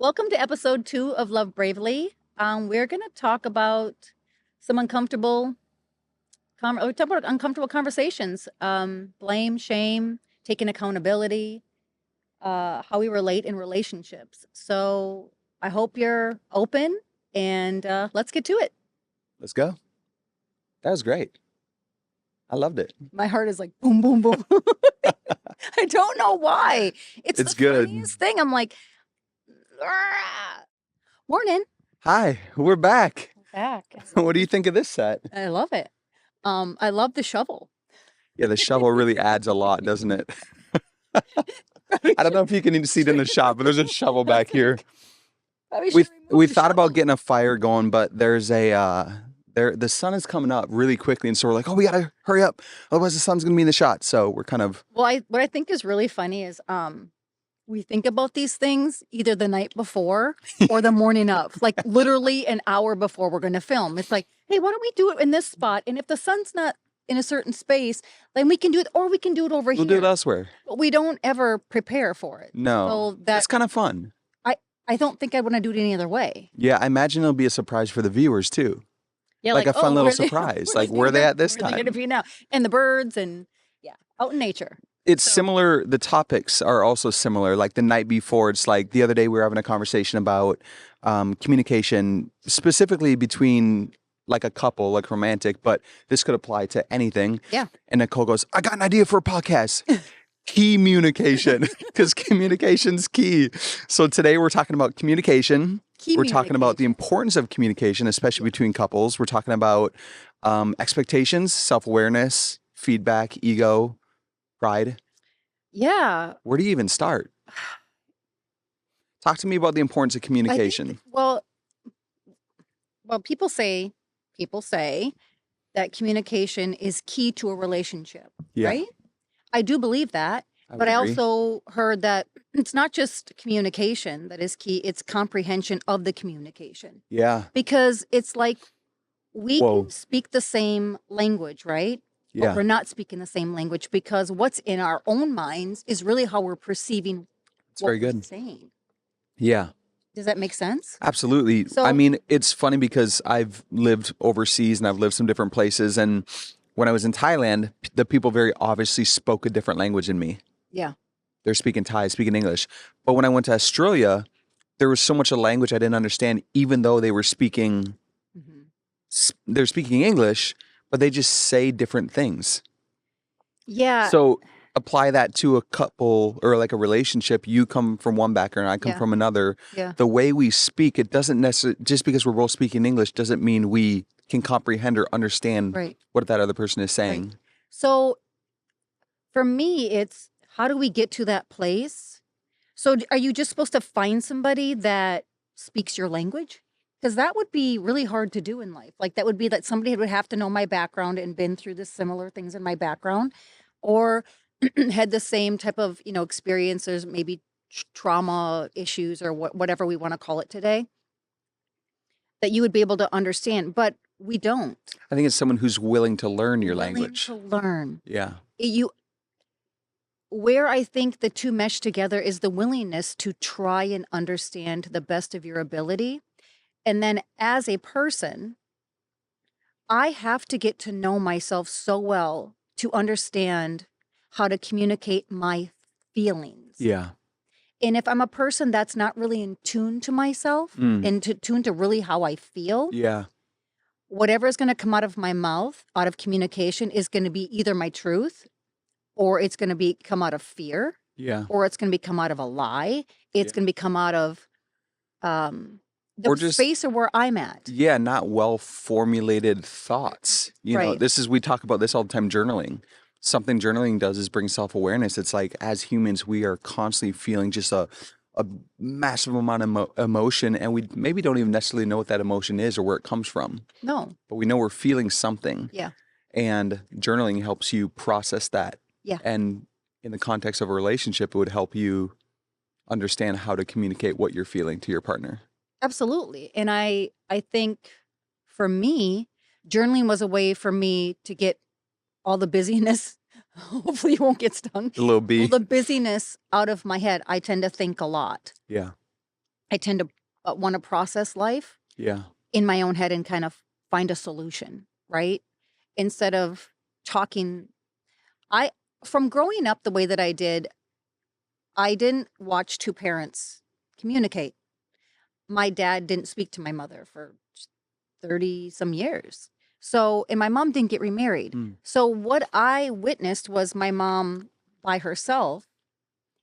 Welcome to episode 2 of Love Bravely. We're going to talk about some uncomfortable conversations, blame, shame, taking accountability, how we relate in relationships. So I hope you're open and let's get to it. Let's go. That was great. I loved it. My heart is like boom, boom, boom. I don't know why. It's It's the good. funniest thing. I'm like, "Ah." Morning. Hi, we're back. Back. What do you think of this set? I love it. I love the shovel. Yeah, the shovel really adds a lot, doesn't it? I don't know if you can even see it in the shot, but there's a shovel back here. We thought about getting a fire going, but there's the sun is coming up really quickly, and so we're like, oh, we gotta hurry up, otherwise the sun's gonna be in the shot. So we're kind of Well, what I think is really funny is we think about these things either the night before or the morning of, like literally an hour before we're going to film. It's like, hey, why don't we do it in this spot? And if the sun's not in a certain space, then we can do it, or we can do it over here. we'll do it elsewhere. But we don't ever prepare for it. No, So that's it's kind of fun. I don't think I want to do it any other way. Yeah, I imagine it'll be a surprise for the viewers too. Yeah, Like a fun oh, little where they- surprise. Like, where are they at this where are they time? going to be now? And the birds and out in nature. It's So- similar. The topics are also similar. Like the night before, it's like the other day we were having a conversation about communication, specifically between like a couple, like romantic, but this could apply to anything. Yeah. And Nicole goes, I got an idea for a podcast. Communication, because communication's key. So today we're talking about communication. We're talking about the importance of communication, especially between couples. We're talking about expectations, self-awareness, feedback, ego, pride. Yeah. Where do you even start? Talk to me about the importance of communication. Well, people say that communication is key to a relationship, Yeah. right? I do believe that, would but I agree. also heard that it's not just communication that is key, it's comprehension of the communication. Yeah. Because it's like we Whoa. can speak the same language, right? But Yeah. we're not speaking the same language because what's in our own minds is really how we're perceiving It's what very we're good. saying. Yeah. Does that make sense? Absolutely. So- I mean, it's funny because I've lived overseas and I've lived some different places. And when I was in Thailand, the people very obviously spoke a different language than me. Yeah. They're speaking Thai, speaking English. But when I went to Australia, there was so much of language I didn't understand, even though they were speaking, Mhm. they're speaking English, but they just say different things. Yeah. So apply that to a couple or like a relationship. You come from one background, I come Yeah. from another. Yeah. The way we speak, it doesn't necessarily, just because we're both speaking English doesn't mean we can comprehend or understand Right. what that other person is saying. So for me, it's how do we get to that place? So are you just supposed to find somebody that speaks your language? Because that would be really hard to do in life. Like that would be that somebody would have to know my background and been through the similar things in my background or had the same type of, experiences, maybe trauma issues or whatever we want to call it today, that you would be able to understand. But we don't. I think it's someone who's willing to learn your Willing language. to learn. Yeah. Where I think the two mesh together is the willingness to try and understand to the best of your ability. And then as a person, I have to get to know myself so well to understand how to communicate my feelings. Yeah. And if I'm a person that's not really in tune to myself and tune to really how I feel, Yeah. whatever is going to come out of my mouth, out of communication, is going to be either my truth or it's going to come out of fear Yeah. or it's going to come out of a lie. It's Yeah. going to come out of the Or just- space of where I'm at. Yeah. Not well formulated thoughts. Right. We talk about this all the time, journaling. Something journaling does is bring self-awareness. It's like as humans, we are constantly feeling just a massive amount of emotion, and we maybe don't even necessarily know what that emotion is or where it comes from, No. but we know we're feeling something. Yeah. And journaling helps you process that. Yeah. And in the context of a relationship, it would help you understand how to communicate what you're feeling to your partner. Absolutely. And I think for me, journaling was a way for me to get all the busyness. Hopefully you won't get stung. The little All bee. the busyness out of my head. I tend to think a lot. Yeah. I tend to want to process life Yeah. in my own head and kind of find a solution, right? Instead of talking. I From growing up the way that I did, I didn't watch two parents communicate. My dad didn't speak to my mother for 30 some years. So, and my mom didn't get remarried. Mm. So, what I witnessed was my mom by herself,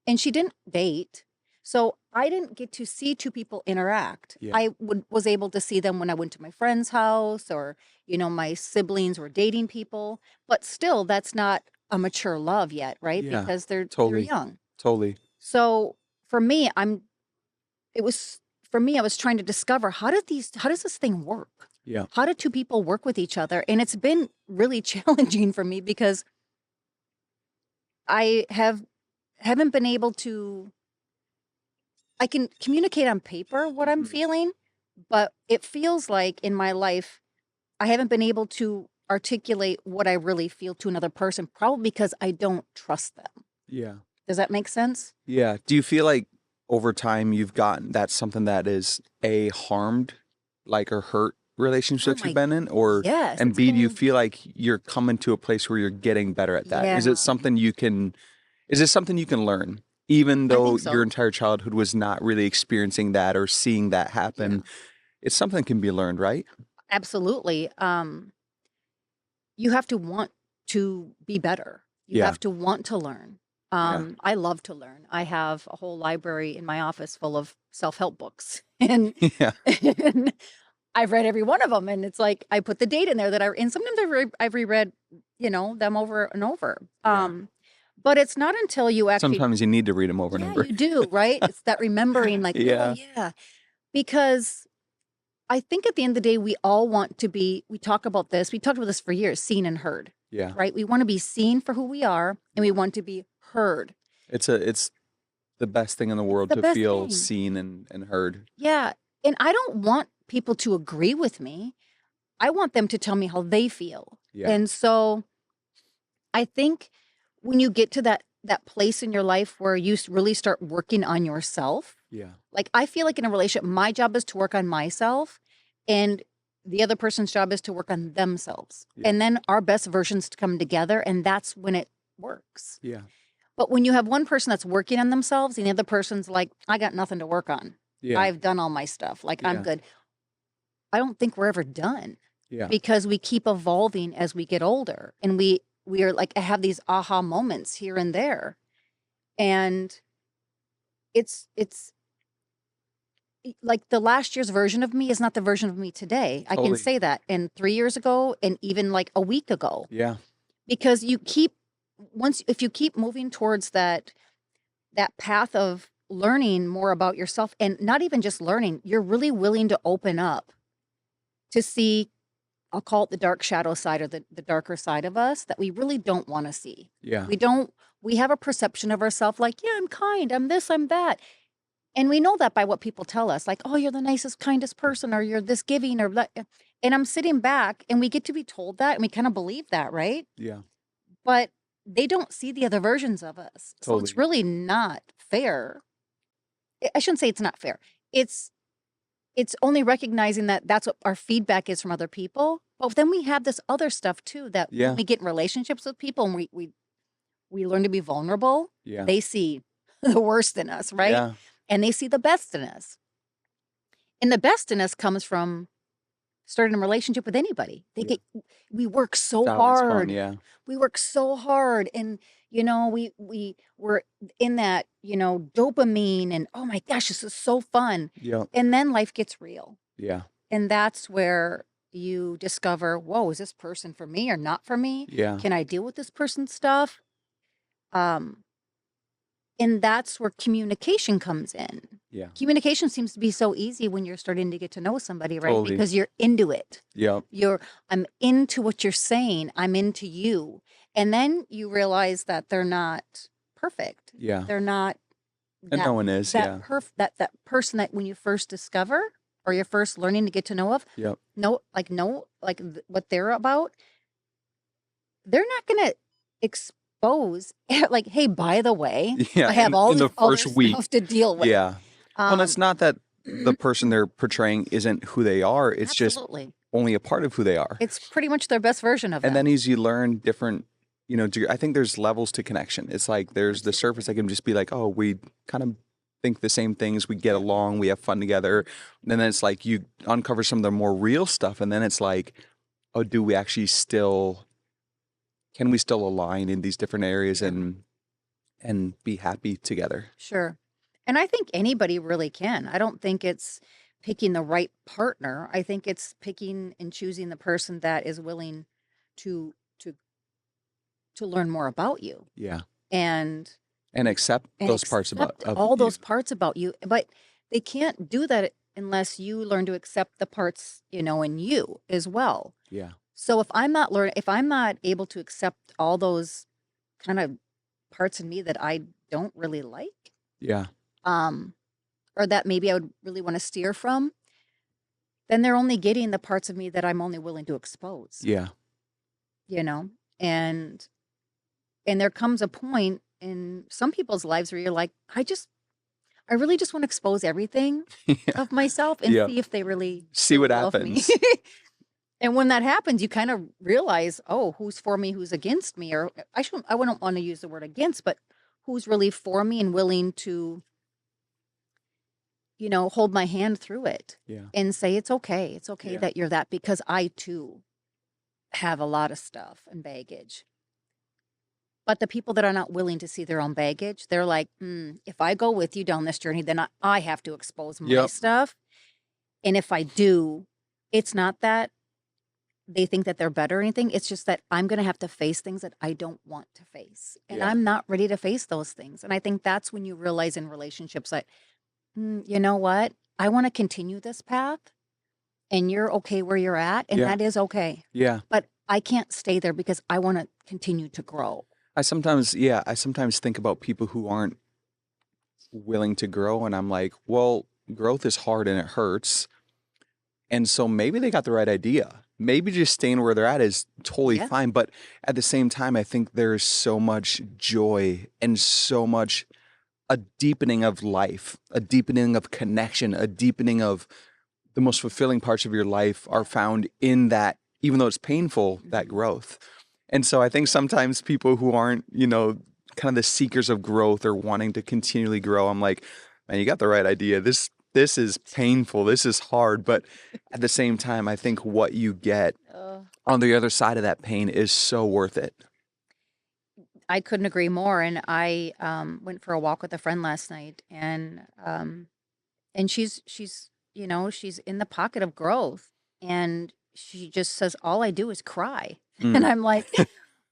and she didn't date. So, I didn't get to see two people interact. Yeah. I was able to see them when I went to my friend's house, or, my siblings were dating people. But still, that's not a mature love yet, right? Yeah. Because they're Totally. young. Totally. So, for me, I was trying to discover how does this thing work? Yeah. How do two people work with each other? And it's been really challenging for me because I haven't been able to. I can communicate on paper what I'm feeling, but it feels like in my life I haven't been able to articulate what I really feel to another person, probably because I don't trust them. Yeah. Does that make sense? Yeah. Do you feel like over time you've gotten that's something that is harmed, like, or hurt relationships you've been in, or yes, and it's B, do you been- feel like you're coming to a place where you're getting better at that? Is Yeah. it something you can is this something you can learn? Even I though think so. your entire childhood was not really experiencing that or seeing that happen, it's something that can be learned, right? Absolutely. You have to want to be better. You Yeah. have to want to learn. Yeah. I love to learn. I have a whole library in my office full of self-help books, and, Yeah. and I've read every one of them. And it's like I put the date in there and sometimes I've reread, them over and over. Yeah. But it's not until you actually Sometimes you need to read them over and over. you do, right? It's that remembering, like, Yeah. oh yeah, because I think at the end of the day, we all want to be. We talked about this for years, seen and heard. Yeah. Right? We want to be seen for who we are, and we want to be heard. It's the best thing in the world the to best feel thing. seen and heard. Yeah. And I don't want people to agree with me. I want them to tell me how they feel. Yeah. And so I think when you get to that place in your life where you really start working on yourself, Yeah. like I feel like in a relationship, my job is to work on myself, and the other person's job is to work on themselves. Yeah. And then our best versions to come together, and that's when it works. Yeah. But when you have one person that's working on themselves and the other person's like, I got nothing to work on. Yeah. I've done all my stuff. Like, I'm Yeah. good. I don't think we're ever done. Yeah. Because we keep evolving as we get older, and we are like, I have these aha moments here and there. And it's like the last year's version of me is not the version of me today. I Totally. can say that. And 3 years ago, and even like a week ago. Yeah. Because if you keep moving towards that path of learning more about yourself, and not even just learning, you're really willing to open up to see, I'll call it the dark shadow side, or the darker side of us that we really don't want to see. Yeah. We have a perception of ourselves like, yeah, I'm kind, I'm this, I'm that. And we know that by what people tell us, like, oh, you're the nicest, kindest person, or you're this giving, or that. And I'm sitting back, and we get to be told that, and we kind of believe that, right? Yeah. But they don't see the other versions of us. So it's Totally. really not fair. I shouldn't say it's not fair. It's only recognizing that that's what our feedback is from other people. But then we have this other stuff too, that Yeah. when we get in relationships with people and we learn to be vulnerable, Yeah. they see the worst in us, right? Yeah. And they see the best in us. And the best in us comes from starting a relationship with anybody. We work so It's always fun, hard. yeah. We work so hard, and we're in that, dopamine, and oh my gosh, this is so fun. Yeah. And then life gets real. Yeah. And that's where you discover, whoa, is this person for me or not for me? Yeah. Can I deal with this person's stuff? And that's where communication comes in. Yeah. Communication seems to be so easy when you're starting to get to know somebody, right? Totally. Because you're into it. Yeah. I'm into what you're saying. I'm into you. And then you realize that they're not perfect. Yeah. They're not. And no one is. Yeah. That person that when you first discover, or you're first learning to get to know of, Yep. what they're about, they're not going to expose like, hey, by the way, Yeah. I have all in this the first other week stuff to deal with. Yeah. Well, it's not that the person they're portraying isn't who they are. It's just Absolutely. only a part of who they are. It's pretty much their best version of And them. then as you learn different, I think there's levels to connection. It's like there's the surface that can just be like, oh, we kind of think the same things, we get along, we have fun together. And then it's like you uncover some of the more real stuff, and then it's like, oh, do we actually can we still align in these different areas and be happy together? Sure. And I think anybody really can. I don't think it's picking the right partner. I think it's picking and choosing the person that is willing to to to learn more about you Yeah. and And accept those parts accept of all you. those parts about you. But they can't do that unless you learn to accept the parts, in you as well. Yeah. So if I'm not able to accept all those kind of parts in me that I don't really like, Yeah. um, or that maybe I would really want to steer from, then they're only getting the parts of me that I'm only willing to expose, Yeah. you know? And there comes a point in some people's lives where you're like, I really just want to expose everything Yeah. of myself and Yeah. see if they really See what love me. happens. And when that happens, you kind of realize, oh, who's for me, who's against me, or I wouldn't want to use the word against, but who's really for me and willing to, hold my hand through it Yeah. and say, it's okay. It's okay Yeah. that you're that, because I too have a lot of stuff and baggage. But the people that are not willing to see their own baggage, they're like, if I go with you down this journey, then I have to expose my Yep. stuff. And if I do, it's not that they think that they're better or anything. It's just that I'm going to have to face things that I don't want to face. And Yeah. I'm not ready to face those things. And I think that's when you realize in relationships that, you know what? I want to continue this path and you're okay where you're at. And Yeah. that is okay. Yeah. But I can't stay there because I want to continue to grow. I sometimes think about people who aren't willing to grow, and I'm like, well, growth is hard and it hurts. And so maybe they got the right idea. Maybe just staying where they're at is totally Yeah. fine. But at the same time, I think there's so much joy and so much a deepening of life, a deepening of connection, a deepening of the most fulfilling parts of your life are found in that, even though it's painful, that growth. And so I think sometimes people who aren't, kind of the seekers of growth or wanting to continually grow, I'm like, man, you got the right idea. This is painful. This is hard. But at the same time, I think what you get on the other side of that pain is so worth it. I couldn't agree more. And I went for a walk with a friend last night, and she's she's in the pocket of growth, and she just says, all I do is cry. And I'm like,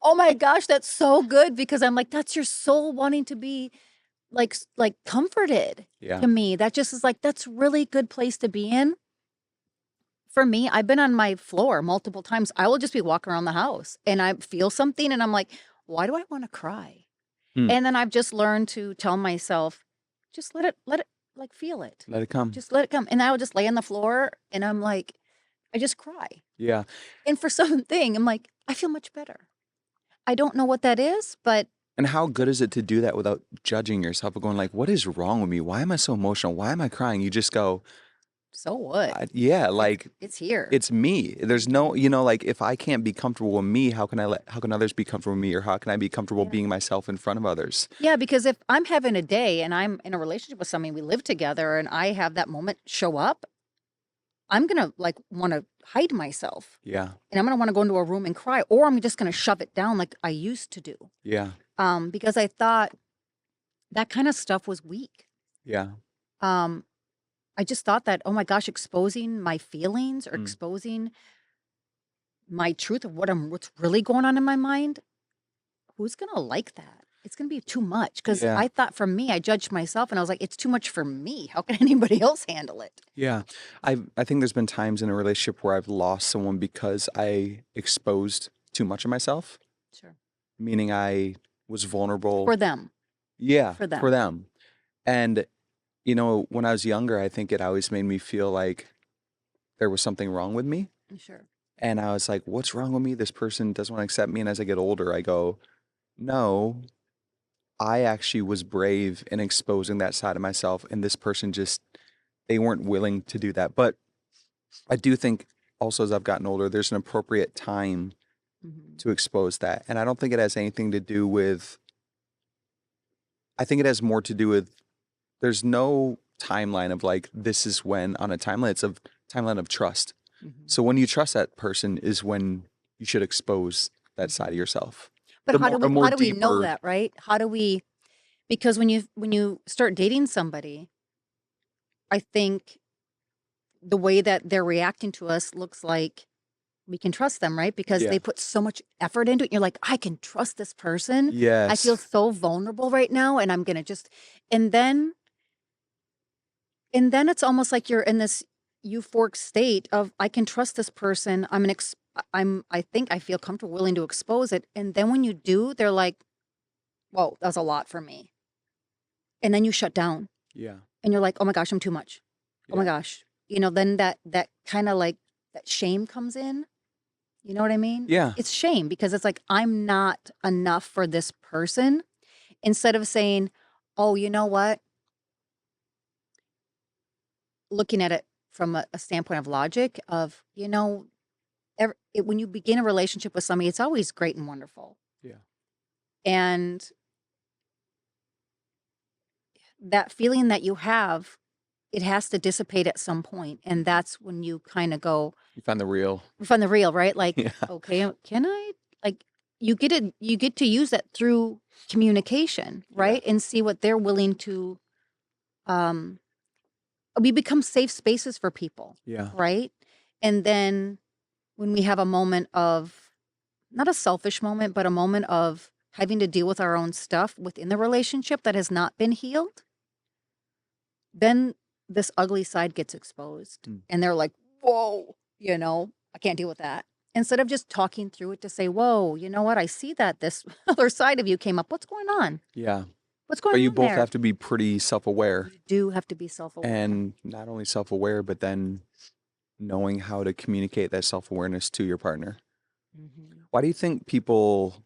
oh my gosh, that's so good, because I'm like, that's your soul wanting to be like comforted. Yeah. To me, that just is like, that's really good place to be in. For me, I've been on my floor multiple times. I will just be walking around the house and I feel something and I'm like, why do I want to cry? And then I've just learned to tell myself, just let it like feel it. Let it come. Just let it come. And I would just lay on the floor and I'm like, I just cry. Yeah. And for something, I'm like, I feel much better. I don't know what that is, but. And how good is it to do that without judging yourself or going like, what is wrong with me? Why am I so emotional? Why am I crying? You just go, so what? Yeah, like it's here. It's me. There's no, like if I can't be comfortable with me, how can others be comfortable with me, or how can I be comfortable being myself in front of others? Yeah, because if I'm having a day and I'm in a relationship with somebody, we live together, and I have that moment show up, I'm gonna want to hide myself. Yeah. And I'm gonna want to go into a room and cry, or I'm just gonna shove it down like I used to do. Yeah. Because I thought that kind of stuff was weak. Yeah. I just thought that, oh my gosh, exposing my feelings or exposing my truth of what's really going on in my mind, who's going to like that? It's going to be too much, because I thought, for me, I judged myself and I was like, it's too much for me. How can anybody else handle it? Yeah. I think there's been times in a relationship where I've lost someone because I exposed too much of myself. Sure. Meaning I was vulnerable. For them. Yeah. For them. For them. And when I was younger, I think it always made me feel like there was something wrong with me. Sure. And I was like, what's wrong with me? This person doesn't want to accept me. And as I get older, I go, no, I actually was brave in exposing that side of myself. And this person they weren't willing to do that. But I do think also as I've gotten older, there's an appropriate time to expose that. And I don't think it has anything to do with, I think it has more to do with, there's no timeline of like, this is when on a timeline, it's a timeline of trust. So when you trust that person is when you should expose that side of yourself. But how do we know deeper- that, right? How do we, because when you start dating somebody, I think the way that they're reacting to us looks like we can trust them, right? Because Yeah. they put so much effort into it. You're like, I can trust this person. Yes. I feel so vulnerable right now, and I'm gonna just, and then it's almost like you're in this euphoric state of I can trust this person. I think I feel comfortable, willing to expose it. And then when you do, they're like, whoa, that's a lot for me. And then you shut down. Yeah. And you're like, oh my gosh, I'm too much. Oh my Yeah. gosh. Then that kind of like that shame comes in. You know what I mean? Yeah. It's shame because it's like, I'm not enough for this person. Instead of saying, oh, you know what? Looking at it from a standpoint of logic of, when you begin a relationship with somebody, it's always great and wonderful. Yeah. And that feeling that you have, it has to dissipate at some point. And that's when you kind of go, You find the real. right? Like, Yeah. okay, can I, like, you get to use that through communication, right? And see what they're willing to, we become safe spaces for people. Yeah. Right. And then when we have a moment of, not a selfish moment, but a moment of having to deal with our own stuff within the relationship that has not been healed, then this ugly side gets exposed. And they're like, whoa, I can't deal with that. Instead of just talking through it to say, whoa, you know what? I see that this other side of you came up. What's going on? Yeah. What's going But on you both there? have to be pretty self-aware. You do have to be self-aware. And not only self-aware, but then knowing how to communicate that self-awareness to your partner. Why do you think people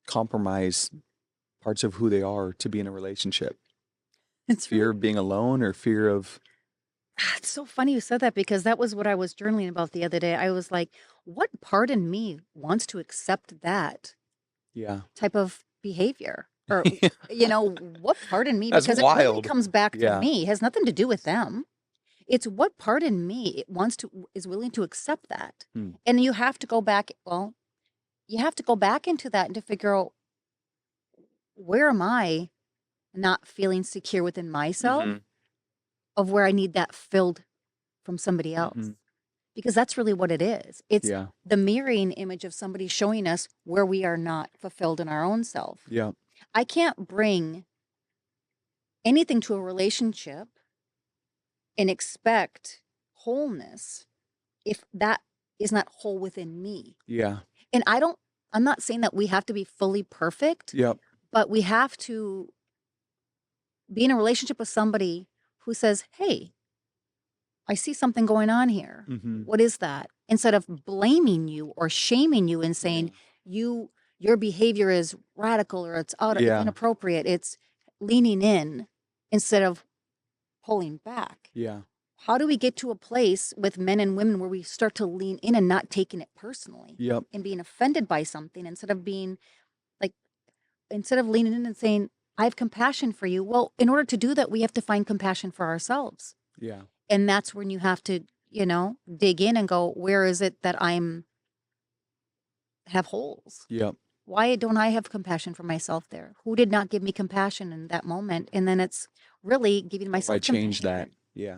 compromise parts of who they are to be in a relationship? It's fear of being alone or fear of... It's so funny you said that because that was what I was journaling about the other day. I was like, what part in me wants to accept that type of behavior? Or, what part in me, That's because wild. It really comes back to Yeah. me. It has nothing to do with them. It's what part in me is willing to accept that. And you have to go back, you have to go back into that and to figure out, where am I not feeling secure within myself of where I need that filled from somebody else? Because that's really what it is. It's the mirroring image of somebody showing us where we are not fulfilled in our own self. Yeah. I can't bring anything to a relationship and expect wholeness if that is not whole within me. Yeah. And I'm not saying that we have to be fully perfect, Yep. but we have to be in a relationship with somebody who says, hey, I see something going on here. What is that? Instead of blaming you or shaming you and saying your behavior is radical or it's it's inappropriate. It's leaning in instead of pulling back. Yeah. How do we get to a place with men and women where we start to lean in and not taking it personally? Yep. And being offended by something instead of leaning in and saying, I have compassion for you. Well, in order to do that, we have to find compassion for ourselves. Yeah. And that's when you have to, dig in and go, where is it that have holes? Yep. Why don't I have compassion for myself there? Who did not give me compassion in that moment? And then it's really giving myself compassion. I change that. compassion. Yeah.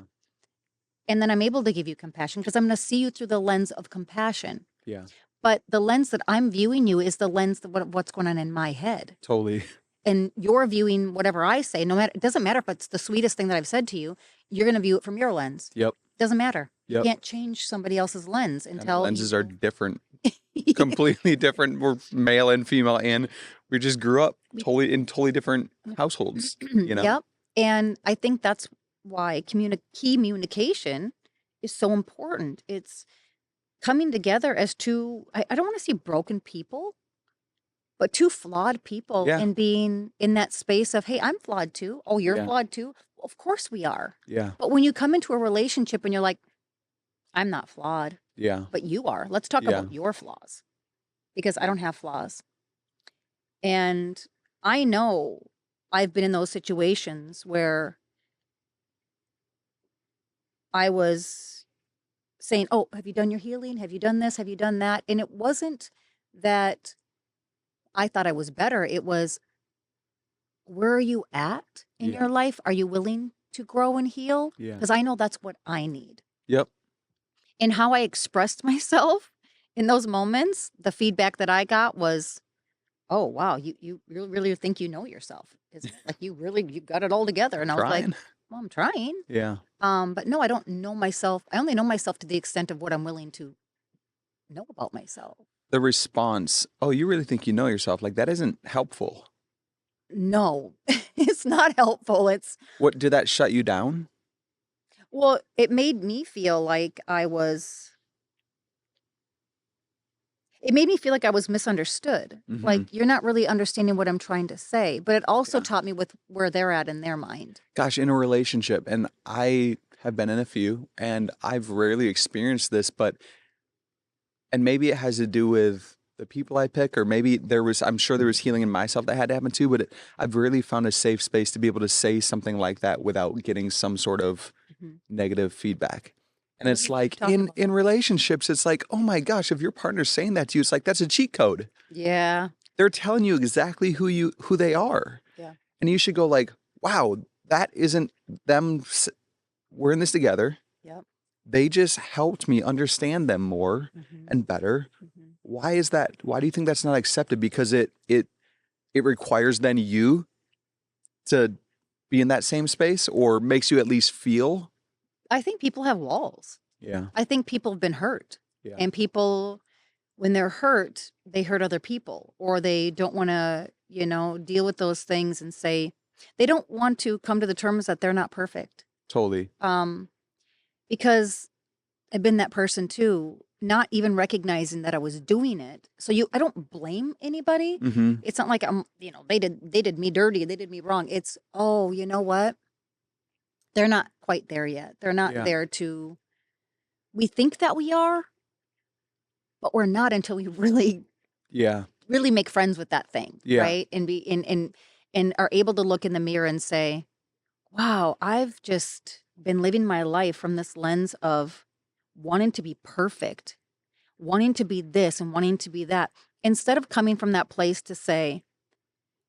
And then I'm able to give you compassion because I'm going to see you through the lens of compassion. Yeah. But the lens that I'm viewing you is the lens of what's going on in my head. Totally. And you're viewing whatever I say, it doesn't matter if it's the sweetest thing that I've said to you, you're going to view it from your lens. Yep. Doesn't matter. Yep. You can't change somebody else's lens until lenses are different, completely different. We're male and female, and we just grew up in totally different households. Yep. And I think that's why communication is so important. It's coming together as two, I don't want to say broken people, but two flawed people and being in that space of, hey, I'm flawed too. Oh, you're flawed too. Of course we are. Yeah. But when you come into a relationship and you're like, I'm not flawed, Yeah. but you are. Let's talk Yeah. about your flaws because I don't have flaws. And I know I've been in those situations where I was saying, oh, have you done your healing? Have you done this? Have you done that? And it wasn't that I thought I was better. It was, where are you at in Yeah. your life? Are you willing to grow and heal? Yeah. Because I know that's what I need. Yep. And how I expressed myself in those moments, the feedback that I got was, oh, wow, you really think you know yourself. It's like you got it all together. And I was like, Trying. well, I'm trying. Yeah. But no, I don't know myself. I only know myself to the extent of what I'm willing to know about myself. The response, oh, you really think you know yourself? Like, that isn't helpful. No, it's not helpful. What, did that shut you down? Well, it made me feel like it made me feel like I was misunderstood. Like, you're not really understanding what I'm trying to say. But it also taught me with where they're at in their mind. Gosh, in a relationship, and I have been in a few, and I've rarely experienced this, and maybe it has to do with the people I pick, or maybe I'm sure there was healing in myself that had to happen too, but I've really found a safe space to be able to say something like that without getting some sort of negative feedback. And it's like in relationships, it's like, oh my gosh, if your partner's saying that to you, it's like, that's a cheat code. Yeah. They're telling you exactly who they are. Yeah. And you should go like, wow, that isn't them. We're in this together. Yep. They just helped me understand them more and better. Why is that? Why do you think that's not accepted? Because it requires then you to be in that same space, or makes you at least feel. I think people have walls. Yeah. I think people have been hurt. Yeah. And people, when they're hurt, they hurt other people, or they don't want to, deal with those things and say, they don't want to come to the terms that they're not perfect. Totally. Because I've been that person too, not even recognizing that I was doing it. So I don't blame anybody. It's not like they did me dirty, they did me wrong. It's, oh, you know what? They're not quite there yet. They're not there we think that we are, but we're not until we really make friends with that thing. Yeah. Right. And and are able to look in the mirror and say, wow, I've just been living my life from this lens of wanting to be perfect, wanting to be this and wanting to be that, instead of coming from that place to say,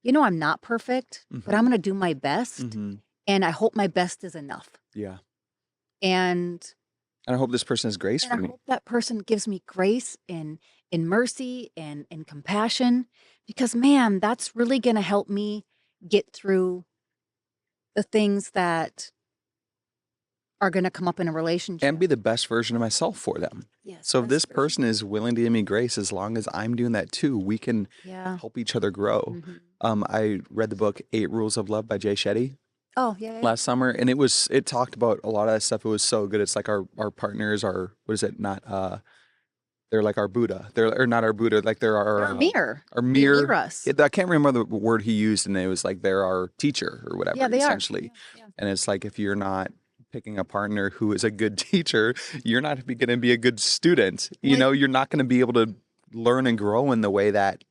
I'm not perfect, but I'm going to do my best. And I hope my best is enough. Yeah. And I hope this person has grace for me. I hope that person gives me grace and mercy and compassion, because man, that's really going to help me get through the things that are going to come up in a relationship. And be the best version of myself for them. Yes. So if this person is willing to give me grace, as long as I'm doing that too, we can help each other grow. I read the book 8 Rules of Love by Jay Shetty. Oh, yeah. Last summer, and it talked about a lot of that stuff. It was so good. It's like our partners are, what is it? Not they're like our Buddha. Or not our Buddha, like they're our mirror. Our mirror. They mirror us. I can't remember the word he used, and it was like they're our teacher or whatever. Yeah, they essentially. Are. Yeah. And it's like, if you're not picking a partner who is a good teacher, you're not going to be a good student. You're not going to be able to learn and grow in the way that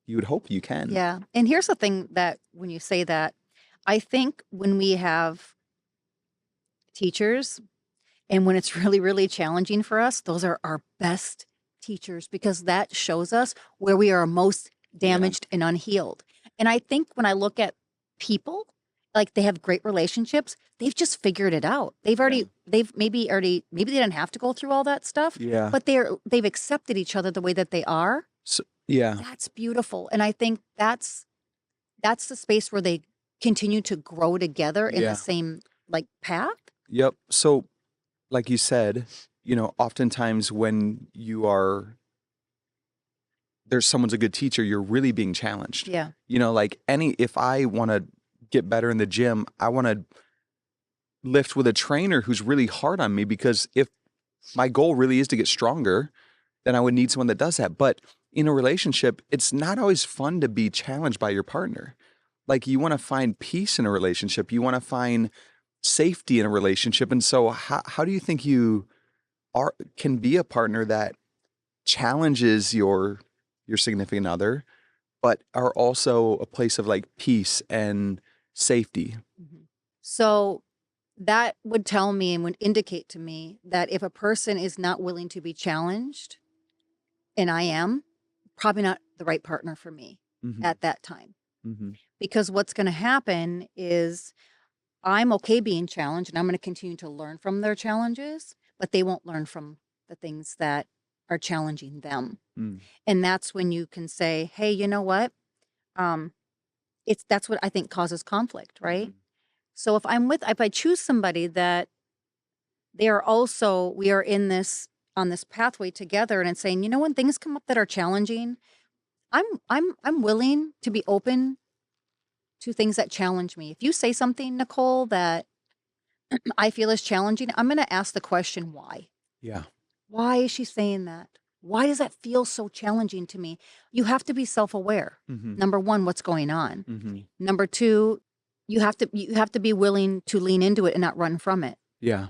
you would hope you can. Yeah. And here's the thing, that when you say that, I think when we have teachers and when it's really, really challenging for us, those are our best teachers, because that shows us where we are most damaged and unhealed. And I think when I look at people, like, they have great relationships, they've just figured it out. Maybe they didn't have to go through all that stuff, but they've accepted each other the way that they are. So, yeah. That's beautiful. And I think that's the space where they continue to grow together in the same path. Yep. So like you said, oftentimes when there's someone's a good teacher, you're really being challenged. Yeah. If I want to get better in the gym, I want to lift with a trainer who's really hard on me, because if my goal really is to get stronger, then I would need someone that does that. But in a relationship, it's not always fun to be challenged by your partner. like you want to find peace in a relationship. You want to find safety in a relationship. And so how do you think you can be a partner that challenges your significant other, but are also a place of like peace and safety? Mhm. So that would tell me and would indicate to me that if a person is not willing to be challenged, and I am, probably not the right partner for me Mm-hmm. at that time. Mm-hmm. Because what's going to happen is I'm okay being challenged and I'm going to continue to learn from their challenges, but they won't learn from the things that are challenging them. Mm. And that's when you can say, hey, you know what? Um, that's what I think causes conflict, right? Mm-hmm. So if I choose somebody that they are also, we are in this, on this pathway together, and it's saying, you know, when things come up that are challenging, I'm willing to be open to things that challenge me. If you say something, Nicole, that I feel is challenging, I'm going to ask the question, why? Yeah. Why is she saying that? Why does that feel so challenging to me? You have to be self-aware. Mm-hmm. Number one, what's going on? Mm-hmm. Number two, you have to be willing to lean into it and not run from it. Yeah.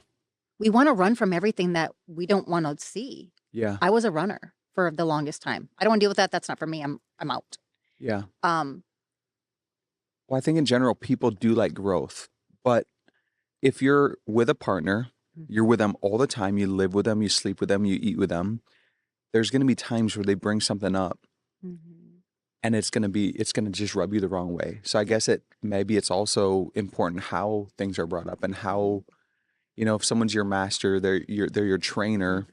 We want to run from everything that we don't want to see. Yeah. I was a runner for the longest time. I don't want to deal with that. That's not for me. I'm out. Yeah. Um, Well, I think in general, people do like growth, but if you're with a partner, you're with them all the time, you live with them, you sleep with them, you eat with them, there's going to be times where they bring something up mhm. and it's going to just rub you the wrong way. So I guess maybe it's also important how things are brought up and how, you know, if someone's your master, they're your trainer,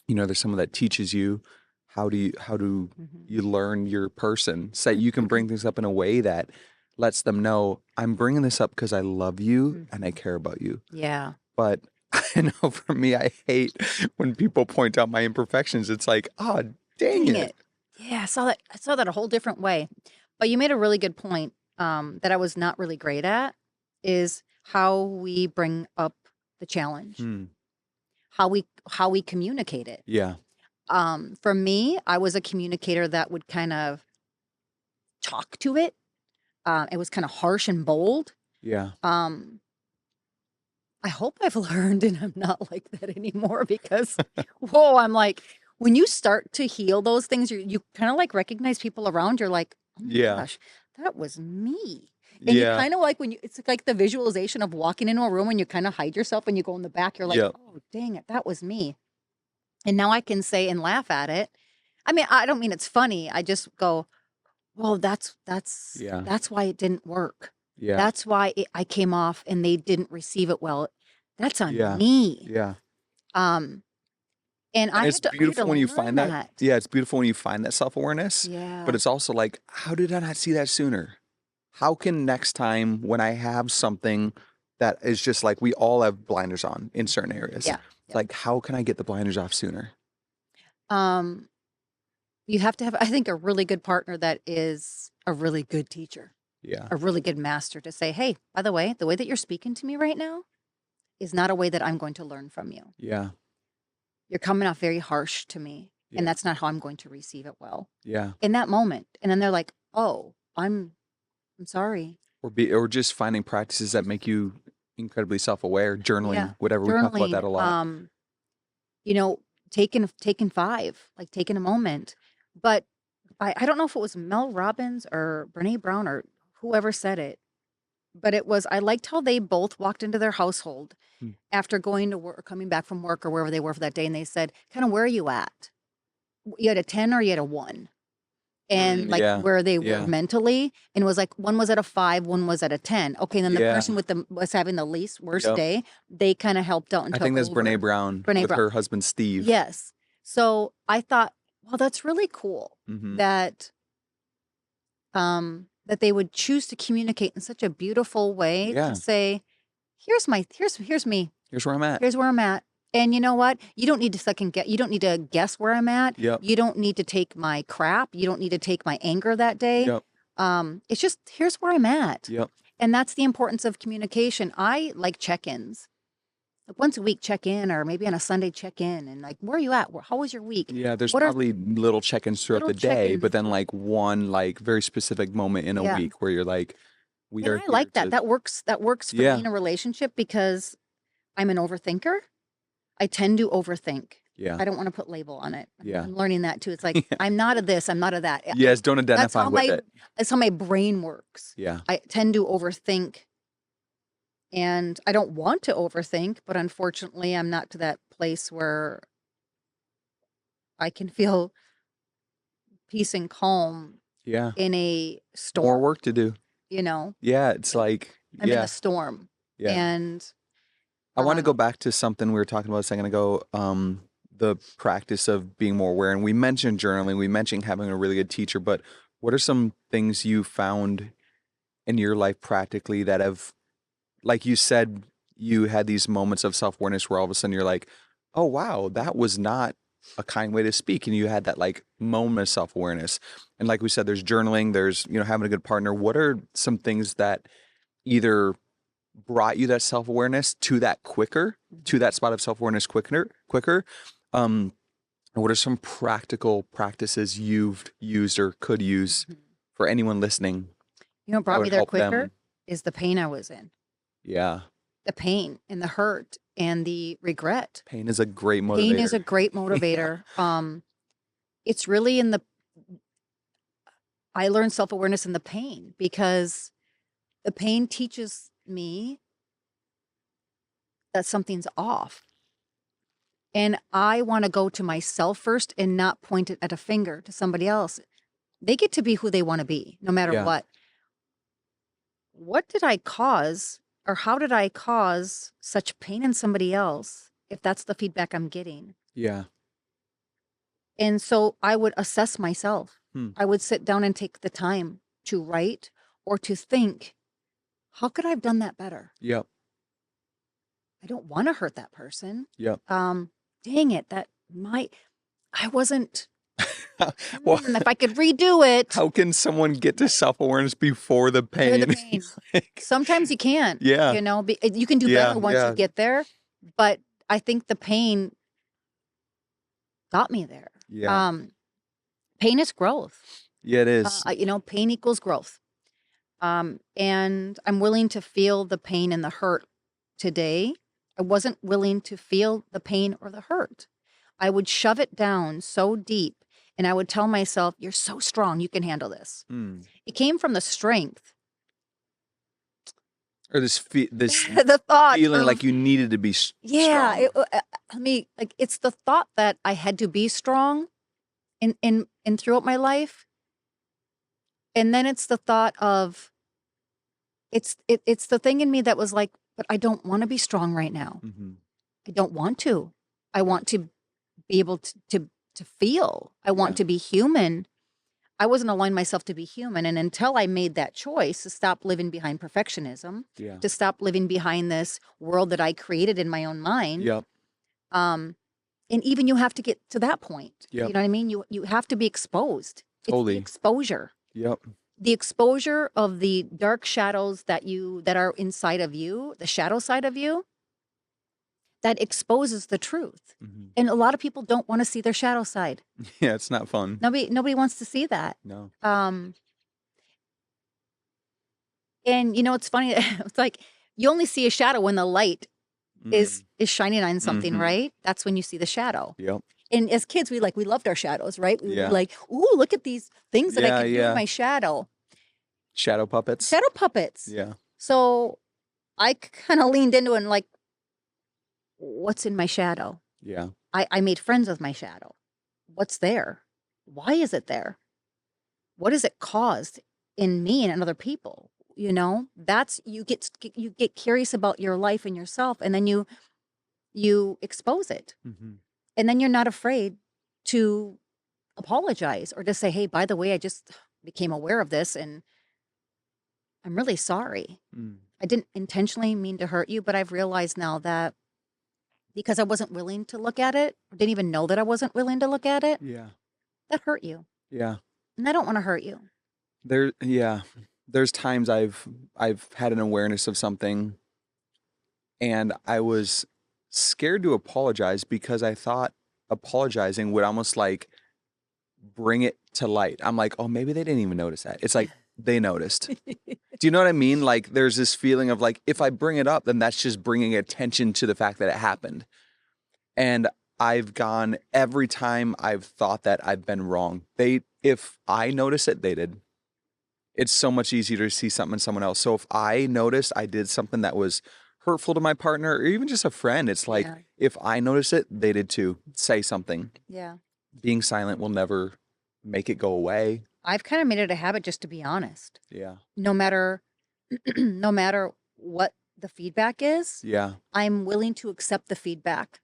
you know, there's someone that teaches you how do you learn your person so that you can bring things up in a way that lets them know I'm bringing this up because I love you and I care about you. Yeah. But I know for me, I hate when people point out my imperfections. It's like, oh, dang it. Yeah, I saw that a whole different way. But you made a really good point that I was not really great at is how we bring up the challenge, how we communicate it. Yeah. For me, I was a communicator that would kind of talk to it. It was kind of harsh and bold. Yeah. I hope I've learned and I'm not like that anymore because, whoa, I'm like, when you start to heal those things, you kind of like recognize people around. You're like, oh my Yeah. gosh, that was me. And you Yeah. kind of like it's like the visualization of walking into a room and you kind of hide yourself and you go in the back. You're like, Yep. oh, dang it, that was me. And now I can say and laugh at it. I mean, I don't mean it's funny. I just go, well, Yeah. that's why it didn't work. Yeah. That's why I came off and they didn't receive it well. That's on Yeah. me. Yeah. And And I it's had to beautiful when you learn find that. Yeah, it's beautiful when you find that self-awareness. Yeah. But it's also like, how did I not see that sooner? How can next time when I have something that is just like we all have blinders on in certain areas. Yeah. It's like, how can I get the blinders off sooner? You have to have, I think, a really good partner that is a really good teacher, Yeah. a really good master to say, hey, by the way that you're speaking to me right now is not a way that I'm going to learn from you. Yeah. You're coming off very harsh to me, Yeah. and that's not how I'm going to receive it well Yeah. in that moment. And then they're like, oh, I'm sorry. Or just finding practices that make you incredibly self-aware, journaling, Yeah. whatever. We talk about that a lot. You know, taking five, like taking a moment. But I don't know if it was Mel Robbins or Brene Brown or whoever said it, but it was, I liked how they both walked into their household Hmm. after going to work or coming back from work or wherever they were for that day. And they said, kind of, where are you at? You had a 10 or you had a 1? And like Yeah. where they Yeah. were mentally, and it was like one was at a 5, one was at a 10. Okay, and then the Yeah. person was having the least worst Yep. day. They kind of helped out and I took think that's over. Brene Brown Brene with Brown. her husband Steve. Yes. So I thought, well, that's really cool Mhm. that that they would choose to communicate in such a beautiful way Yeah. to say, here's me. Here's where I'm at. Here's where I'm at. And you know what? You don't need to you don't need to guess where I'm at. Yep. You don't need to take my crap. You don't need to take my anger that day. Yep. It's just, here's where I'm at. Yep. And that's the importance of communication. I like check-ins. Like once a week check in, or maybe on a Sunday check in, and like, where are you at? How was your week? Yeah, there's What are- probably little check-ins throughout little the day, check-ins. but then like one like very specific moment in a Yeah. week where you're like, We And are I here like that. to, That works for me yeah, in a relationship because I'm an overthinker. I tend to overthink. yeah, I don't want to put label on it. yeah. I'm learning that too. It's like Yeah. I'm not a this, I'm not a that. Yes, don't That's identify how with my it. that's how my brain works. Yeah. I tend to overthink, and I don't want to overthink, but unfortunately, I'm not to that place where I can feel peace and calm Yeah. in a More storm, work to do. you know? Yeah, it's like, I'm in the yeah, storm. yeah. And I want to go um back to something we were talking about a second ago, the practice of being more aware. And we mentioned journaling, we mentioned having a really good teacher, but what are some things you found in your life practically that have, like you said, you had these moments of self-awareness where all of a sudden you're like, oh, wow, that was not a kind way to speak. And you had that like moment of self-awareness. And like we said, there's journaling, there's, having a good partner. What are some things that either brought you that self-awareness to that quicker, to that spot of self-awareness quicker? Um, and what are some practical practices you've used or could use mhm. for anyone listening What that brought me would there help quicker them? is the pain I was in. Yeah. The pain and the hurt and the regret. Pain is a great Pain is motivator. a great Yeah. motivator. It's really in the I learned self-awareness in the pain because the pain teaches me that something's off. And I want to go to myself first and not point it at a finger to somebody else. They get to be who they want to be, no matter Yeah. what. What did I cause, or how did I cause such pain in somebody else if that's the feedback I'm getting? Yeah. And so I would assess myself. Hmm. I would sit down and take the time to write or to think, how could I have done that better? Yep. I don't want to hurt that person. Yep. Dang it, I wasn't, Well, if I could redo it, how can someone get to self-awareness before the before the pain? pain. Like, Sometimes you can't, yeah. you can do Yeah. better once you Yeah. get there. But I think the pain got me there. Yeah. Pain is growth. Yeah, it is. Pain equals growth. And I'm willing to feel the pain and the hurt today. I wasn't willing to feel the pain or the hurt. I would shove it down so deep and I would tell myself, you're so strong, you can handle this. Hmm. It came from the strength, Or this the thought feeling of, like you needed to be yeah, strong. it's the thought that I had to be strong in throughout my life. And then it's the thought of, it's the thing in me that was like, but I don't want to be strong right now. Mm-hmm. I don't want to. I want to be able to feel. I want Yeah. to be human. I wasn't allowing myself to be human. And until I made that choice to stop living behind perfectionism, Yeah. to stop living behind this world that I created in my own mind, Yep. and even you have to get to that point. Yep. You know what I mean? You have to be exposed. It's Totally. the exposure. Yep. The exposure of the dark shadows that are inside of you, the shadow side of you, that exposes the truth. Mm-hmm. And a lot of people don't want to see their shadow side. Yeah, it's not fun. Nobody wants to see that. No. And it's funny. It's like you only see a shadow when the light is shining on something, Mhm. right? That's when you see the shadow. Yep. And as kids, we loved our shadows, right? We Yeah. were like, ooh, look at these things that I Yeah, can do yeah. in my shadow. Shadow puppets. Shadow puppets. Yeah. So I kind of leaned into it and like, what's in my shadow? Yeah. I made friends with my shadow. What's there? Why is it there? What has it caused in me and in other people? That's you get curious about your life and yourself, and then you expose it, Mm-hmm. and then you're not afraid to apologize or to say, "Hey, by the way, I just became aware of this, and I'm really sorry. Mm. I didn't intentionally mean to hurt you, but I've realized now that because I wasn't willing to look at it, or didn't even know that I wasn't willing to look at it, Yeah. that hurt you, Yeah. and I don't want to hurt you." Yeah. There's times I've had an awareness of something and I was scared to apologize because I thought apologizing would almost like bring it to light. I'm like, oh, maybe they didn't even notice that. It's like they noticed. Do you know what I mean? Like there's this feeling of like, if I bring it up, then that's just bringing attention to the fact that it happened. And I've gone every time I've thought that I've been wrong. If I notice it, they did. It's so much easier to see something in someone else. So if I noticed I did something that was hurtful to my partner or even just a friend, it's like, Yeah. if I notice it, they did too. Say something. Yeah. Being silent will never make it go away. I've kind of made it a habit just to be honest. Yeah. No matter no matter what the feedback is, Yeah. I'm willing to accept the feedback.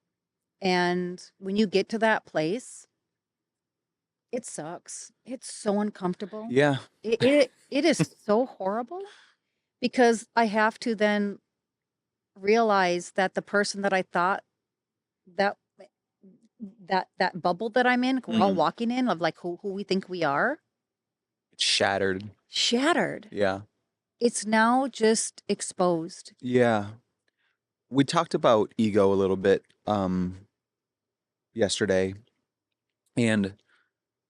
And when you get to that place, it sucks. It's so uncomfortable. Yeah. It is so horrible because I have to then realize that the person that I thought that that bubble that I'm in, we're all walking in of like who we think we are, It's shattered. shattered. Yeah. It's now just exposed. Yeah. We talked about ego a little bit yesterday. And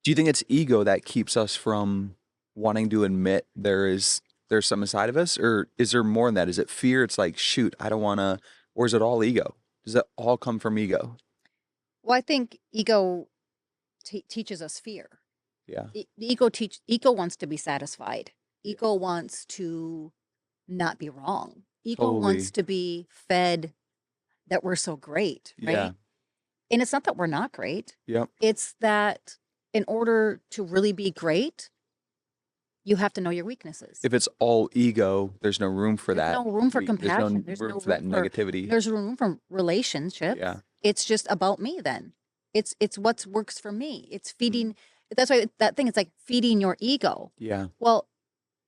do you think it's ego that keeps us from wanting to admit there's something inside of us? Or is there more than that? Is it fear? It's like, shoot, I don't want to, or is it all ego? Does it all come from ego? Well, I think ego teaches us fear. Yeah. Ego wants to be satisfied. Yeah. Ego wants to not be wrong. Ego Totally. wants to be fed that we're so great, right? Yeah. And it's not that we're not great. Yep. It's that in order to really be great, you have to know your weaknesses. If it's all ego, there's no room for There's that. no room for There's compassion. no There's room no for that room for negativity. There's room for relationships. Yeah. It's just about me then. It's what works for me. It's feeding. That's why that thing, it's like feeding your ego. Yeah. Well,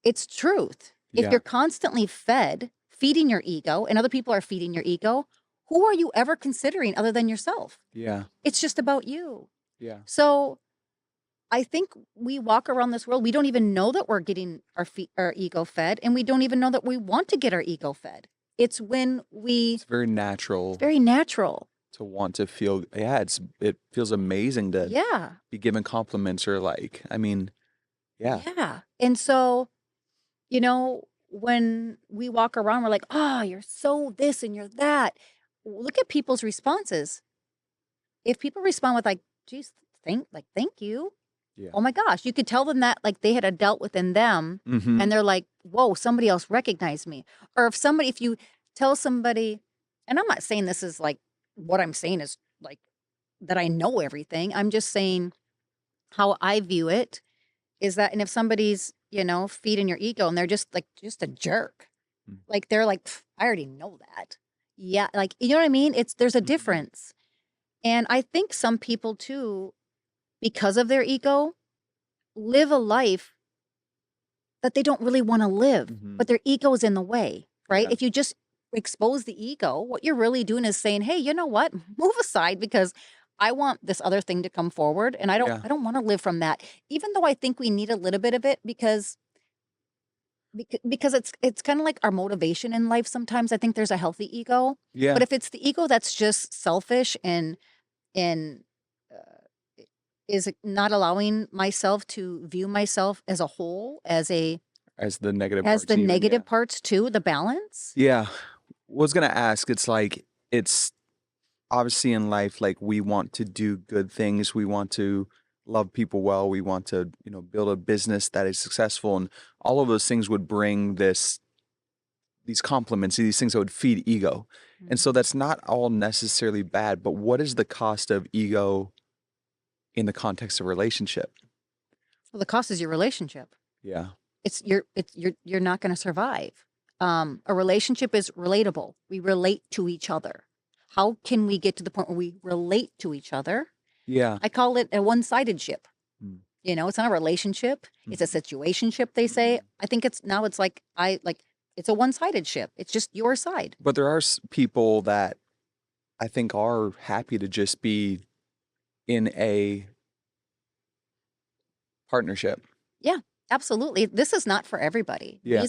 it's truth. If Yeah. you're constantly feeding your ego, and other people are feeding your ego, who are you ever considering other than yourself? Yeah. It's just about you. Yeah. So I think we walk around this world, we don't even know that we're getting our ego fed, and we don't even know that we want to get our ego fed. It's when It's very natural. It's very natural. To want to feel, yeah, it feels amazing to Yeah. be given compliments or like, I mean, yeah. Yeah. And so, when we walk around, we're like, oh, you're so this and you're that. Look at people's responses. If people respond with like, geez, thank you. Yeah. Oh my gosh, you could tell them that like they had a doubt within them, and they're like, whoa, somebody else recognized me. Or if you tell somebody, and I'm not saying this is like, what I'm saying is like that I know everything. I'm just saying how I view it is that, and if somebody's, feeding your ego and they're just a jerk, like they're like, I already know that. Yeah. Like, you know what I mean? There's a difference. And I think some people too, because of their ego, live a life that they don't really want to live, but their ego is in the way, right? Yeah. If you just expose the ego, what you're really doing is saying, hey, you know what? Move aside because I want this other thing to come forward, and I don't want to live from that. Even though I think we need a little bit of it because it's kind of like our motivation in life sometimes. I think there's a healthy ego. Yeah. But if it's the ego that's just selfish and is not allowing myself to view myself as a whole, as the negative parts too, the balance. Yeah. Was gonna ask, it's like, it's obviously in life, like we want to do good things, we want to love people well, we want to, build a business that is successful, and all of those things would bring these compliments, these things that would feed ego. And so that's not all necessarily bad, but what is the cost of ego in the context of relationship? Well, the cost is your relationship. Yeah. You're not going to survive. A relationship is relatable. We relate to each other. How can we get to the point where we relate to each other? Yeah. I call it a one-sided ship. It's not a relationship. It's a situationship, they say. I think it's like it's a one-sided ship. It's just your side. But there are people that I think are happy to just be in a partnership. Yeah, absolutely. This is not for everybody. Yeah.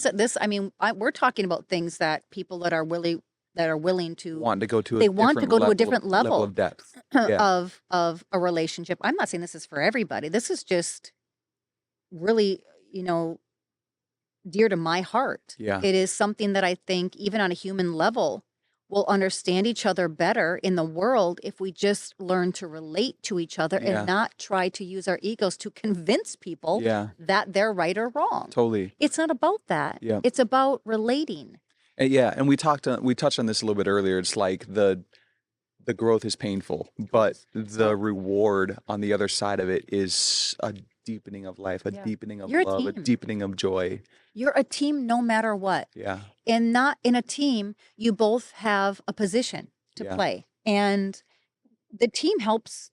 We're talking about things that people that are willing to want to go to a different level of depth of a relationship. I'm not saying this is for everybody. This is just really, dear to my heart. Yeah. It is something that I think, even on a human level, we'll understand each other better in the world if we just learn to relate to each other Yeah. and not try to use our egos to convince people Yeah. that they're right or wrong. Totally. It's not about that. Yeah. It's about relating. Yeah, and we touched on this a little bit earlier. It's like the growth is painful, but the reward on the other side of it is a deepening of life, a deepening of You're a love, a team. deepening of joy. You're a team no matter what. Yeah. And not in a team, you both have a position to play. And the team helps,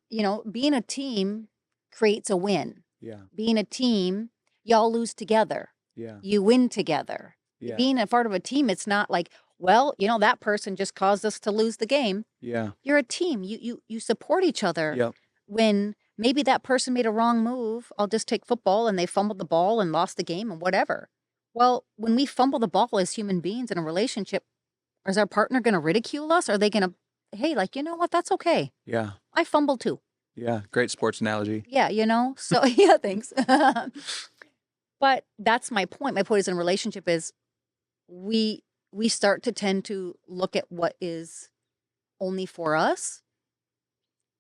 being a team creates a win. Yeah. Being a team, y'all lose together. Yeah. You win together. Yeah. Being a part of a team, it's not like, well, that person just caused us to lose the game. Yeah. You're a team. You support each other. Yep. When maybe that person made a wrong move, I'll just take football and they fumbled the ball and lost the game and whatever. Well, when we fumble the ball as human beings in a relationship, is our partner going to ridicule us? Are they going to, hey, like, you know what? That's okay. Yeah. I fumble too. Yeah. Great sports analogy. Yeah, so yeah, thanks. But that's my point. My point is in a relationship is we start to tend to look at what is only for us,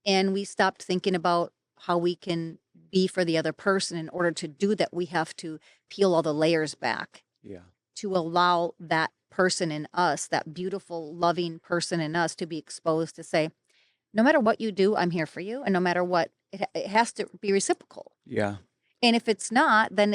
and we stopped thinking about how we can be for the other person. In order to do that, we have to peel all the layers back. Yeah. To allow that person in us, that beautiful, loving person in us, to be exposed to say, no matter what you do, I'm here for you. And no matter what, it has to be reciprocal. Yeah. And if it's not, then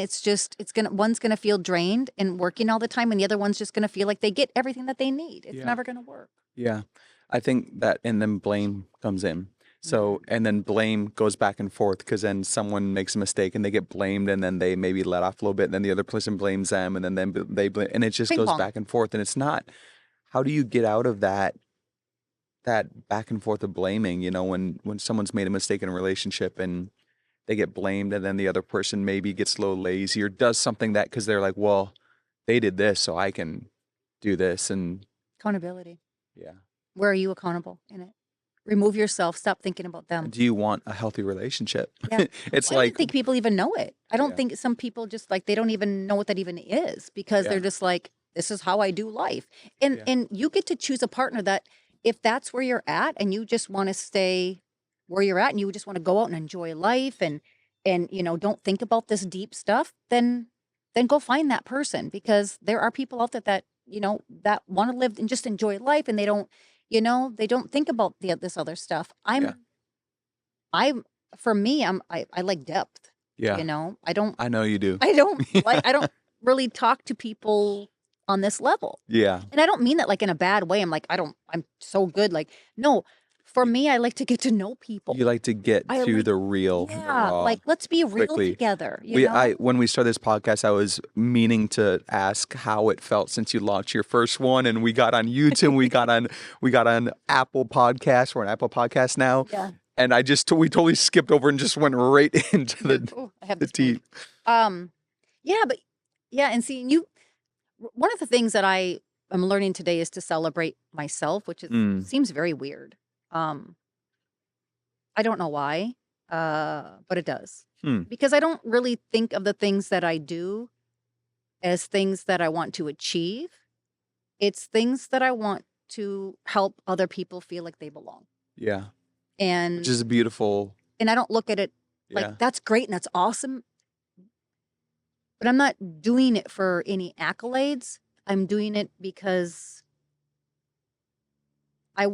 one's gonna feel drained and working all the time, and the other one's just gonna feel like they get everything that they need. It's never gonna work. Yeah. I think that, and then blame comes in. So, and then blame goes back and forth because then someone makes a mistake and they get blamed, and then they maybe let off a little bit, and then the other person blames them, and then they blame, and it just Ping goes pong. back and forth. And it's not, how do you get out of that back and forth of blaming, when someone's made a mistake in a relationship and they get blamed, and then the other person maybe gets a little lazy or does something that, because they're like, well, they did this, so I can do this. And Accountability. yeah. Where are you accountable in it? Remove yourself. Stop thinking about them. Do you want a healthy relationship? Yeah. It's I like, don't think people even know it. I don't Yeah. think some people just like, they don't even know what that even is, because Yeah. they're just like, this is how I do life. And Yeah. and you get to choose a partner that, if that's where you're at and you just want to stay where you're at and you just want to go out and enjoy life and don't think about this deep stuff, then go find that person, because there are people out there that that want to live and just enjoy life, and they don't think about this other stuff. Yeah. For me, I like depth. yeah, I know you do. I don't really talk to people on this level. Yeah. And I don't mean that like in a bad way. I'm so good. Like, no, for me, I like to get to know people. You like to get to the real, the Yeah, raw, like, let's be real quickly. together. You know? When we started this podcast, I was meaning to ask how it felt since you launched your first one, and we got on YouTube, we got on Apple Podcasts. We're on Apple Podcasts now. Yeah. And we totally skipped over and just went right into Ooh, I have the this tea. and see, one of the things that I am learning today is to celebrate myself, which seems very weird. I don't know why, but it does. Because I don't really think of the things that I do as things that I want to achieve. It's things that I want to help other people feel like they belong. Yeah. And Which is beautiful. And I don't look at it like that's great and that's awesome. But I'm not doing it for any accolades. I'm doing it because I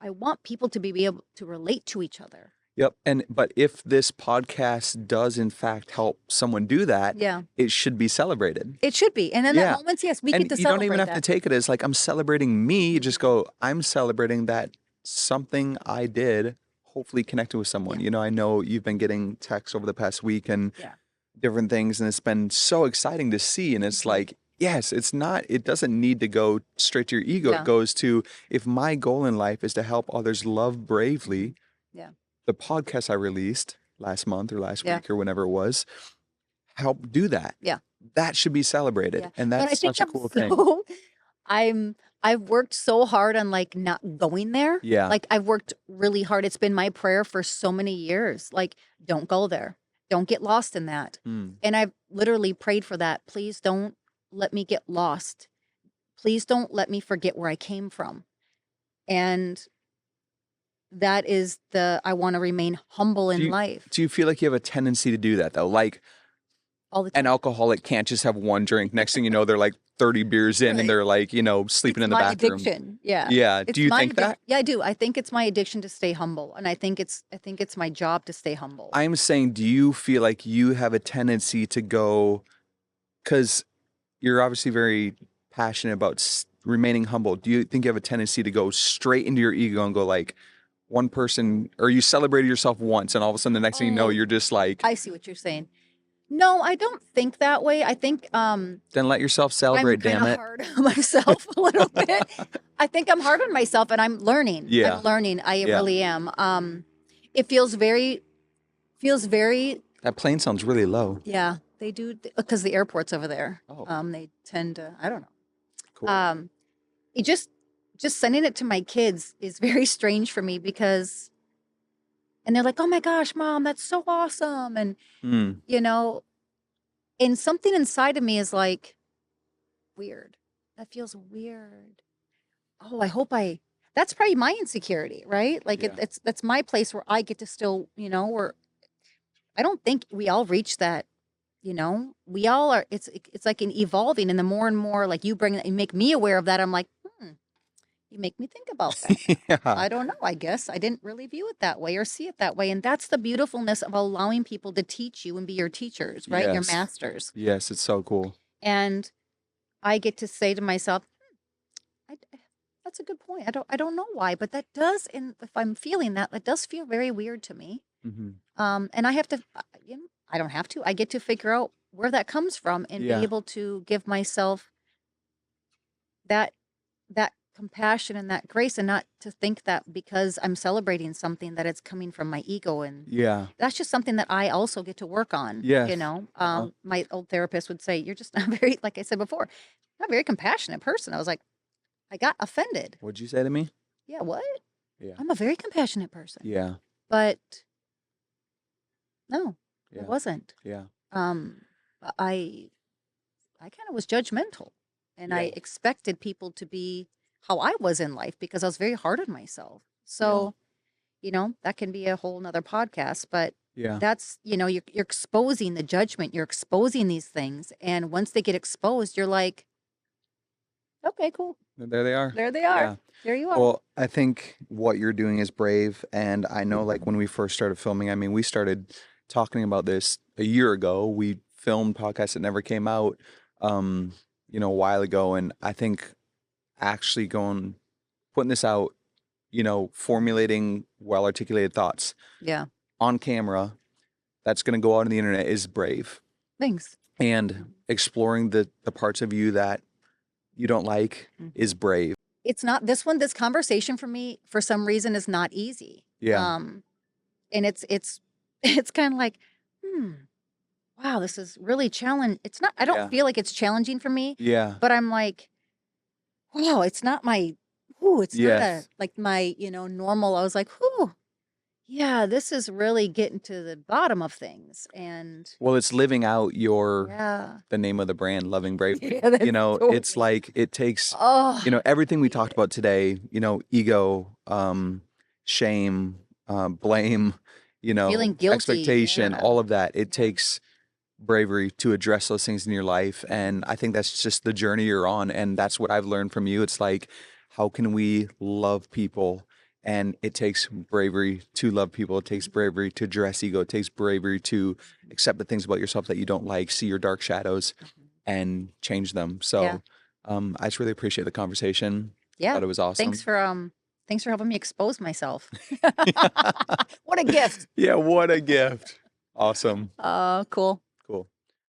want people to be able to relate to each other. Yep. But if this podcast does in fact help someone do that, it should be celebrated. It should be. And in that moment, yes, we get to celebrate. You don't even have to take it as like, I'm celebrating me. You just go, I'm celebrating that something I did hopefully connected with someone. I know you've been getting texts over the past week and different things, and it's been so exciting to see. And it's like, yes, it doesn't need to go straight to your ego. It goes to, if my goal in life is to help others love bravely, the podcast I released last month or last week or whenever it was, help do that. Yeah. That should be celebrated. And that's such a cool thing. I've worked so hard on like not going there. Yeah. Like, I've worked really hard. It's been my prayer for so many years. Like, don't go there. Don't get lost in that. And I've literally prayed for that. Please don't let me get lost. Please don't let me forget where I came from. And that is I want to remain humble in life. Do you feel like you have a tendency to do that though? Like all the time. An alcoholic can't just have one drink. Next thing you know, they're like 30 beers in and they're like, sleeping in the bathroom. Addiction. Yeah. Yeah. Do you think that? Yeah, I do. I think it's my addiction to stay humble. And I think it's my job to stay humble. I'm saying, do you feel like you have a tendency to go, because you're obviously very passionate about remaining humble. Do you think you have a tendency to go straight into your ego and go like, one person, or you celebrated yourself once and all of a sudden the next thing you know, you're just like. I see what you're saying. No, I don't think that way. I think then let yourself celebrate, damn it. I'm hard on myself a little bit. I think I'm hard on myself and I'm learning. Yeah. I'm learning. I really am. It feels very That plane sounds really low. Yeah, they do, because the airport's over there. Oh. They tend to, I don't know. Cool. It just sending it to my kids is very strange for me because, and they're like, oh my gosh, Mom, that's so awesome. And, and something inside of me is like, weird. That feels weird. Oh, I hope that's probably my insecurity, right? Like that's my place where I get to still, where I don't think we all reach that, we all are, it's like an evolving, and the more and more like you make me aware of that, I'm like, you make me think about that. Yeah. I don't know. I guess I didn't really view it that way or see it that way. And that's the beautifulness of allowing people to teach you and be your teachers, right? Yes. Your masters. Yes, it's so cool. And I get to say to myself, that's a good point. I don't know why, but that does, and if I'm feeling that, that does feel very weird to me. And I have to, I don't have to. I get to figure out where that comes from and be able to give myself that compassion and that grace, and not to think that because I'm celebrating something that it's coming from my ego. And that's just something that I also get to work on. My old therapist would say, you're just not very, like I said before, not a very compassionate person. I was like, I got offended. What'd you say to me? Yeah, what? Yeah. I'm a very compassionate person. Yeah. But no, it wasn't. Yeah. I kind of was judgmental, and I expected people to be how I was in life because I was very hard on myself. So, that can be a whole nother podcast, but that's, you're exposing the judgment, you're exposing these things. And once they get exposed, you're like, okay, cool. There they are. There they are. Yeah. There you are. Well, I think what you're doing is brave. And I know, like, when we first started filming, I mean, we started talking about this a year ago. We filmed podcasts that never came out, a while ago. And I think actually putting this out, formulating well-articulated thoughts on camera, that's going to go out on the internet, is brave. Thanks. And exploring the parts of you that you don't like is brave. It's not this conversation for me, for some reason, is not easy. Yeah. And it's kind of like, wow, this is really challenging. It's not, I don't feel like it's challenging for me. Yeah. But I'm like, wow, it's not my, it's not like my, normal. I was like, yeah, this is really getting to the bottom of things. And well, it's living out the name of the brand, Loving Bravely. Totally. It's like, it takes, everything we talked about today, ego, shame, blame, feeling guilty, expectation, all of that. It takes bravery to address those things in your life. And I think that's just the journey you're on. And that's what I've learned from you. It's like, how can we love people? And it takes bravery to love people. It takes bravery to address ego. It takes bravery to accept the things about yourself that you don't like, see your dark shadows, and change them. So I just really appreciate the conversation. Yeah. I thought it was awesome. Thanks for helping me expose myself. What a gift. Yeah, what a gift. Awesome. Cool.